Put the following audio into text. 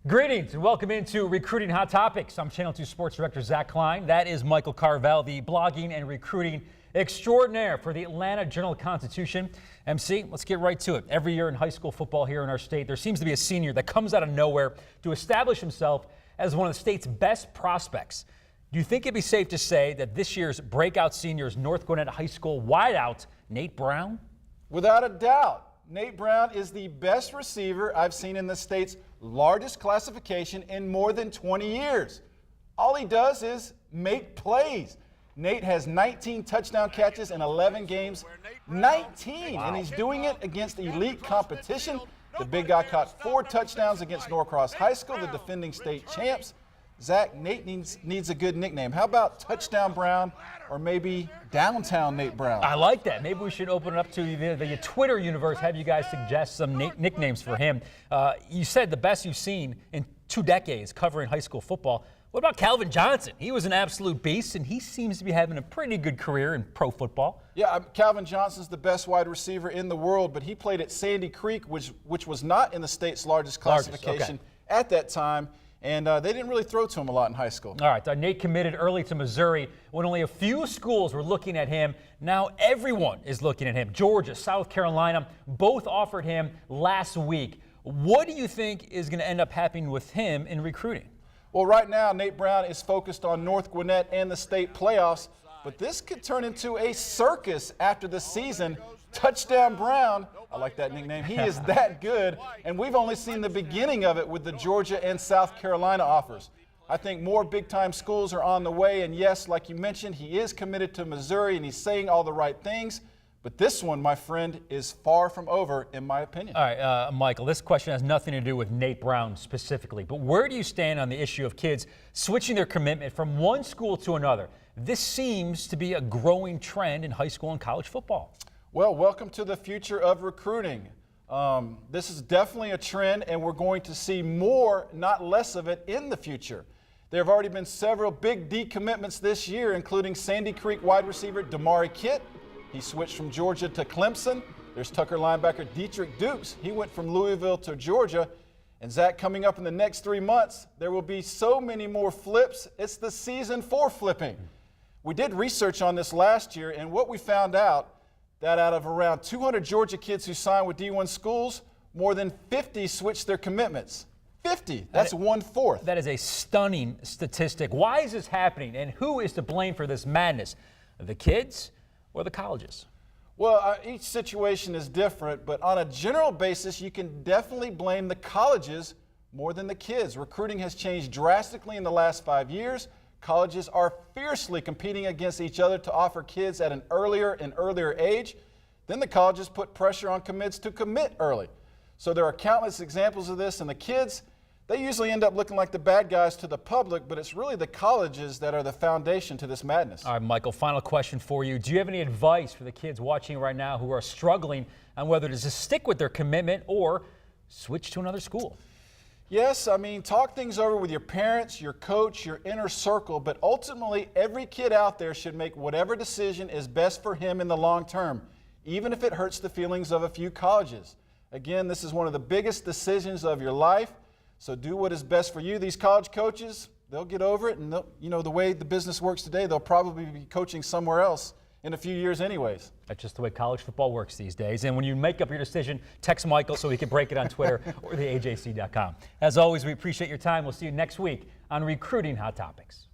Greetings and welcome into Recruiting Hot Topics. I'm Channel 2 Sports Director Zach Klein. That is Michael Carvell, the blogging and recruiting extraordinaire for the Atlanta Journal-Constitution. MC, let's get right to it. Every year in high school football here in our state, there seems to be a senior that comes out of nowhere to establish himself as one of the state's best prospects. Do you think it'd be safe to say that this year's breakout senior is North Gwinnett High School wideout Nate Brown? Without a doubt. Nate Brown is the best receiver I've seen in the state's largest classification in more than 20 years. All he does is make plays. Nate has 19 touchdown catches in 11 games. 19! Wow. And he's doing it against elite competition. The big guy caught 4 touchdowns against Norcross High School, the defending state champs. Zach, Nate needs a good nickname. How about Touchdown Brown or maybe Downtown Nate Brown? I like that. Maybe we should open it up to the Twitter universe, have you guys suggest some nicknames for him. You said the best you've seen in 2 decades covering high school football. What about Calvin Johnson? He was an absolute beast, and he seems to be having a pretty good career in pro football. Yeah, Calvin Johnson's the best wide receiver in the world, but he played at Sandy Creek, which was not in the state's largest classification at that time. And they didn't really throw to him a lot in high school. All right, Nate committed early to Missouri when only a few schools were looking at him. Now everyone is looking at him. Georgia, South Carolina, both offered him last week. What do you think is going to end up happening with him in recruiting? Well, right now, Nate Brown is focused on North Gwinnett and the state playoffs, but this could turn into a circus after the season. Touchdown Brown, I like that nickname. He is that good, and we've only seen the beginning of it with the Georgia and South Carolina offers. I think more big-time schools are on the way, and yes, like you mentioned, he is committed to Missouri, and he's saying all the right things. But this one, my friend, is far from over, in my opinion. All right, Michael, this question has nothing to do with Nate Brown specifically, but where do you stand on the issue of kids switching their commitment from one school to another? This seems to be a growing trend in high school and college football. Well, welcome to the future of recruiting. This is definitely a trend, and we're going to see more, not less of it, in the future. There have already been several big decommitments this year, including Sandy Creek wide receiver Damari Kitt. He switched from Georgia to Clemson. There's Tucker linebacker Dietrich Dukes. He went from Louisville to Georgia. And Zach, coming up in the next 3 months, there will be so many more flips. It's the season for flipping. We did research on this last year, and what we found out that out of around 200 Georgia kids who signed with D1 schools, more than 50 switched their commitments. 50, that's 1/4. That is a stunning statistic. Why is this happening, and who is to blame for this madness? The kids or the colleges? Well, each situation is different, but on a general basis, you can definitely blame the colleges more than the kids. Recruiting has changed drastically in the last 5 years. Colleges are fiercely competing against each other to offer kids at an earlier and earlier age. Then the colleges put pressure on commits to commit early. So there are countless examples of this, and the kids, they usually end up looking like the bad guys to the public, but it's really the colleges that are the foundation to this madness. All right, Michael, final question for you. Do you have any advice for the kids watching right now who are struggling on whether to just stick with their commitment or switch to another school? Yes, I mean, talk things over with your parents, your coach, your inner circle, but ultimately every kid out there should make whatever decision is best for him in the long term, even if it hurts the feelings of a few colleges. Again, this is one of the biggest decisions of your life, so do what is best for you. These college coaches, they'll get over it, and the way the business works today, they'll probably be coaching somewhere else in a few years anyways. That's just the way college football works these days. And when you make up your decision, text Michael so he can break it on Twitter or the AJC.com. As always, we appreciate your time. We'll see you next week on Recruiting Hot Topics.